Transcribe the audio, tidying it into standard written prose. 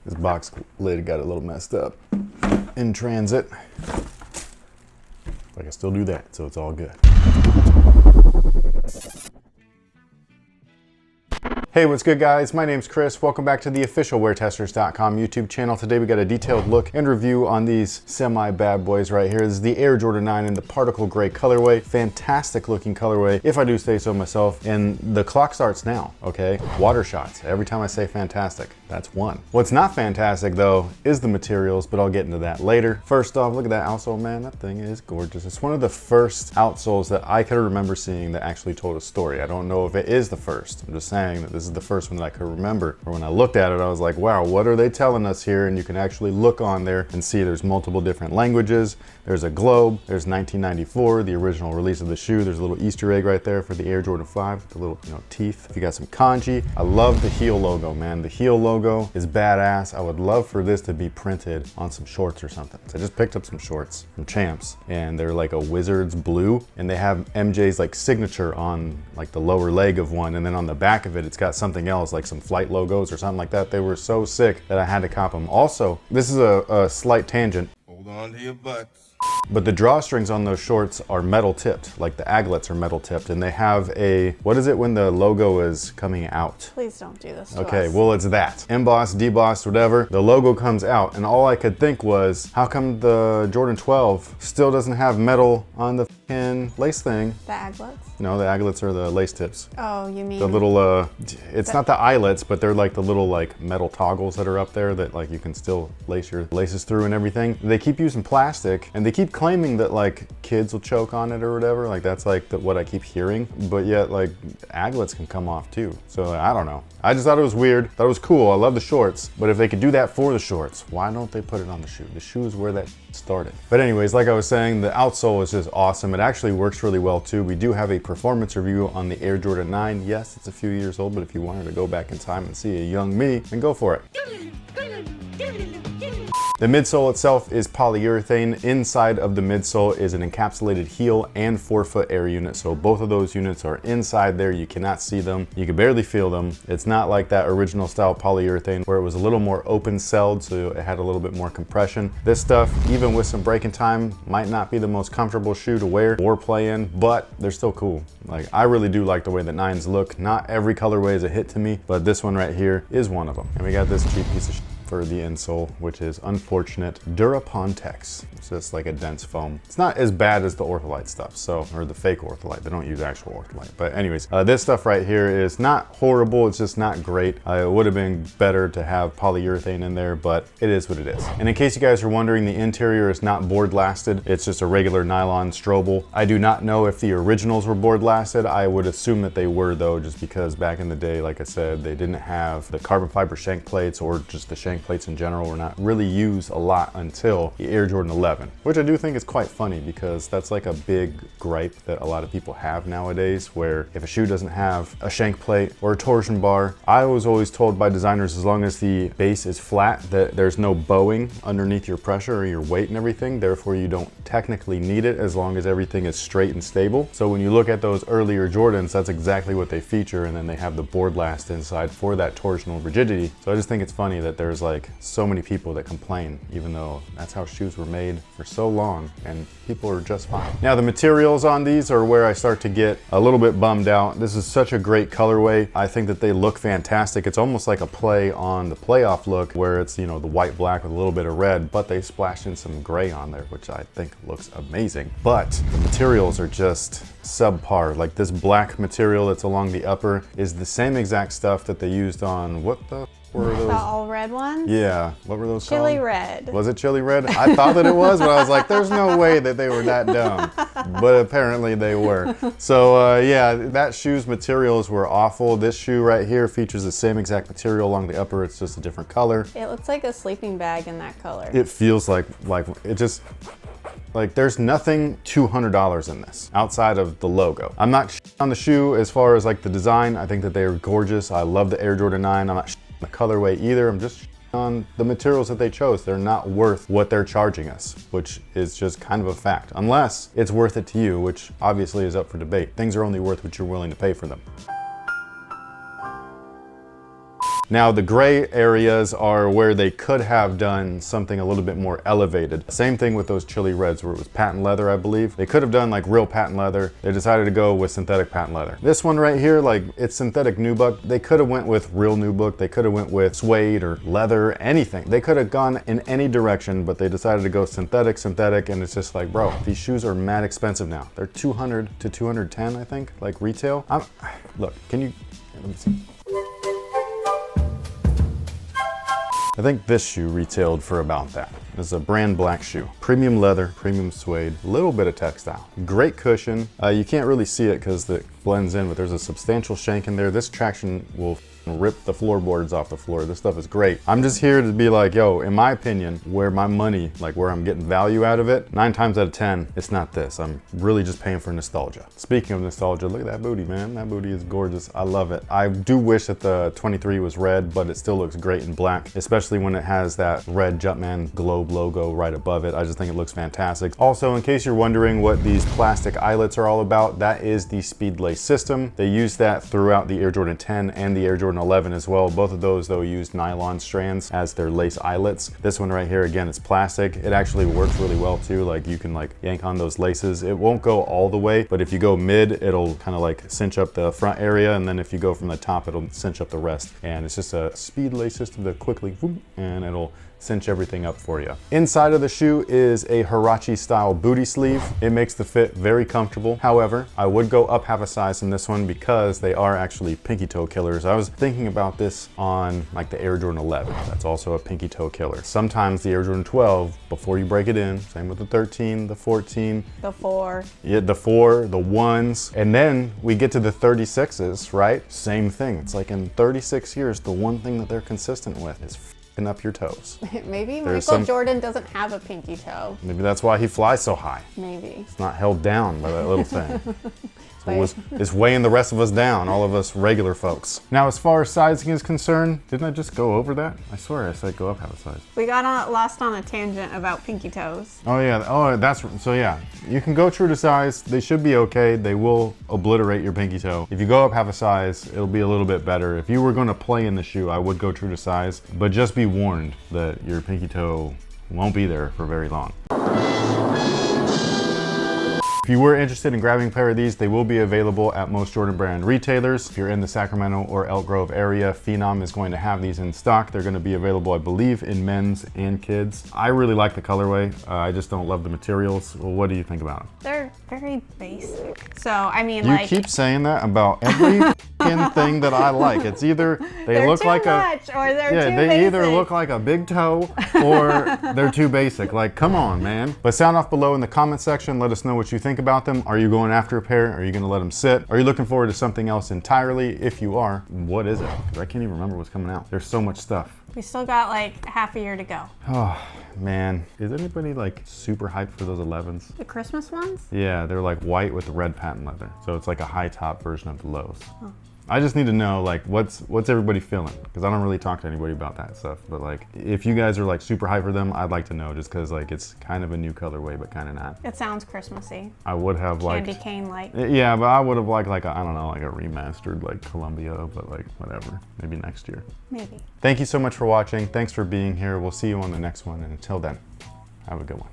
This box lid got a little messed up in transit. I can still do that, so it's all good. Hey, what's good guys? My name's Chris. Welcome back to the official WearTesters.com YouTube channel. Today we got a detailed look and review on these semi-bad boys right here. This is the Air Jordan 9 in the particle gray colorway. Fantastic looking colorway, if I do say so myself. And the clock starts now, okay? Water shots. Every time I say fantastic, that's one. What's not fantastic though is the materials, but I'll get into that later. First off, look at that outsole, man. That thing is gorgeous. It's one of the first outsoles that I could remember seeing that actually told a story. I don't know if it is the first. I'm just saying that this is the first one that I could remember. Or when I looked at it, I was like, wow, what are they telling us here? And you can actually look on there and see there's multiple different languages. There's a globe. There's 1994, the original release of the shoe. There's a little Easter egg right there for the Air Jordan 5, the little, teeth. If you got some kanji. I love the heel logo, man. The heel logo is badass. I would love for this to be printed on some shorts or something. So I just picked up some shorts from Champs and they're like a Wizards blue and they have MJ's like signature on like the lower leg of one, and then on the back of it, it's got something else like some flight logos or something like that. They were so sick that I had to cop them. Also, this is a slight tangent. Hold on to your butts. But the drawstrings on those shorts are metal tipped, like the aglets are metal tipped, and they have a, what is it when the logo is coming out? Please don't do this to Okay, us. well it's that. Embossed, debossed, whatever, the logo comes out, and all I could think was, how come the Jordan 12 still doesn't have metal on the f***ing lace thing? The aglets? No, the aglets are the lace tips. Oh, you mean? The little, it's not the eyelets, but they're like the little like metal toggles that are up there that like you can still lace your laces through and everything. They keep using plastic and they keep claiming that like kids will choke on it or whatever. Like that's like what I keep hearing, but yet like aglets can come off too. So I don't know. I just thought it was weird. Thought it was cool. I love the shorts, but if they could do that for the shorts, why don't they put it on the shoe? The shoe is where that started. But anyways, like I was saying, the outsole is just awesome. It actually works really well too. We do have a performance review on the Air Jordan 9. Yes, it's a few years old, but if you wanted to go back in time and see a young me, then go for it. The midsole itself is polyurethane. Inside of the midsole is an encapsulated heel and forefoot air unit. So both of those units are inside there. You cannot see them. You can barely feel them. It's not like that original style polyurethane where it was a little more open celled, so it had a little bit more compression. This stuff, even with some breaking time, might not be the most comfortable shoe to wear or play in, but they're still cool. Like I really do like the way the 9s look. Not every colorway is a hit to me, but this one right here is one of them. And we got this cheap piece of shit for the insole, which is unfortunate Durapontex. It's just like a dense foam. It's not as bad as the Ortholite stuff, so, or the fake Ortholite. They don't use actual Ortholite. But anyways, this stuff right here is not horrible. It's just not great. It would have been better to have polyurethane in there, but it is what it is. And in case you guys are wondering, the interior is not board lasted. It's just a regular nylon Strobel. I do not know if the originals were board lasted. I would assume that they were though, just because back in the day, like I said, they didn't have the carbon fiber shank plates, or just the shank plates in general were not really used a lot until the Air Jordan 11, which I do think is quite funny because that's like a big gripe that a lot of people have nowadays, where if a shoe doesn't have a shank plate or a torsion bar, I was always told by designers, as long as the base is flat, that there's no bowing underneath your pressure or your weight and everything, therefore you don't technically need it as long as everything is straight and stable. So when you look at those earlier Jordans, that's exactly what they feature, and then they have the board last inside for that torsional rigidity. So I just think it's funny that there's like so many people that complain, even though that's how shoes were made for so long and people are just fine. Now the materials on these are where I start to get a little bit bummed out. This is such a great colorway. I think that they look fantastic. It's almost like a play on the playoff look, where it's, the white black with a little bit of red, but they splashed in some gray on there, which I think looks amazing. But the materials are just subpar. Like this black material that's along the upper is the same exact stuff that they used on, what the were those? The all red ones? Yeah, what were those Chili called? red. Was it chili red? I thought that it was, but I was like, there's no way that they were that dumb. But apparently they were. So yeah, that shoe's materials were awful. This shoe right here features the same exact material along the upper. It's just a different color. It looks like a sleeping bag in that color. It feels like it just, like there's nothing $200 in this outside of the logo. I'm not on the shoe as far as like the design. I think that they are gorgeous. I love the Air Jordan 9. I'm not the colorway either. I'm just on the materials that they chose. They're not worth what they're charging us, which is just kind of a fact. Unless it's worth it to you, which obviously is up for debate. Things are only worth what you're willing to pay for them. Now the gray areas are where they could have done something a little bit more elevated. Same thing with those chili reds where it was patent leather, I believe. They could have done like real patent leather. They decided to go with synthetic patent leather. This one right here, like it's synthetic nubuck. They could have went with real nubuck. They could have went with suede or leather, anything. They could have gone in any direction, but they decided to go synthetic, and it's just like, bro, these shoes are mad expensive now. They're 200 to 210, I think, like retail. Look, can you, let me see. I think this shoe retailed for about that. It's a brand black shoe. Premium leather, premium suede, a little bit of textile. Great cushion. You can't really see it because it blends in, but there's a substantial shank in there. This traction will rip the floorboards off the floor. This stuff is great. I'm just here to be like, yo, in my opinion, where my money, like where I'm getting value out of it, 9 times out of 10, it's not this. I'm really just paying for nostalgia. Speaking of nostalgia, look at that booty, man. That booty is gorgeous. I love it. I do wish that the 23 was red, but it still looks great in black, especially when it has that red Jumpman Globe logo right above it. I just think it looks fantastic. Also, in case you're wondering what these plastic eyelets are all about, that is the Speed Lace system. They use that throughout the Air Jordan 10 and the Air Jordan 11 as well. Both of those though use nylon strands as their lace eyelets. This one right here, again, it's plastic. It actually works really well too. Like you can like yank on those laces. It won't go all the way, but if you go mid, it'll kind of like cinch up the front area. And then if you go from the top, it'll cinch up the rest. And it's just a Speed Lace system that quickly, whoop, and it'll cinch everything up for you. Inside of the shoe is a Huarache style booty sleeve. It makes the fit very comfortable. However, I would go up half a size in this one because they are actually pinky toe killers. I was thinking about this on like the Air Jordan 11. That's also a pinky toe killer. Sometimes the Air Jordan 12, before you break it in, same with the 13, the 14. The 4. Yeah, the 4, the 1s. And then we get to the 36s, right? Same thing. It's like in 36 years, the one thing that they're consistent with is up your toes. Maybe Michael Jordan doesn't have a pinky toe. Maybe that's why he flies so high. Maybe. It's not held down by that little thing. So it's weighing the rest of us down, all of us regular folks. Now, as far as sizing is concerned, didn't I just go over that? I swear I said go up half a size. We got lost on a tangent about pinky toes. Oh yeah, so yeah. You can go true to size. They should be okay. They will obliterate your pinky toe. If you go up half a size, it'll be a little bit better. If you were gonna play in the shoe, I would go true to size, but just be warned that your pinky toe won't be there for very long. If you were interested in grabbing a pair of these, they will be available at most Jordan brand retailers. If you're in the Sacramento or Elk Grove area, Phenom is going to have these in stock. They're going to be available, I believe, in men's and kids. I really like the colorway. I just don't love the materials. Well, what do you think about them? They're very basic. So, I mean, you keep saying that about every thing that I like. It's either they look like or they're too they basic. Either look like a big toe or they're too basic. Like, come on, man. But sound off below in the comment section. Let us know what you think about them. Are you going after a pair? Are you going to let them sit? Are you looking forward to something else entirely? If you are, what is it? Because I can't even remember what's coming out. There's so much stuff. We still got like half a year to go. Oh, man. Is anybody like super hyped for those 11s? The Christmas ones? Yeah, they're like white with red patent leather. So it's like a high top version of the lows. Oh. I just need to know like what's everybody feeling, because I don't really talk to anybody about that stuff. But like if you guys are like super hyped for them, I'd like to know, just because like it's kind of a new colorway, but kind of not. It sounds Christmassy. I would have liked candy cane like. Yeah, but I would have liked like a, I don't know, like a remastered like Columbia, but like whatever, maybe next year. Maybe. Thank you so much for watching. Thanks for being here. We'll see you on the next one, and until then, have a good one.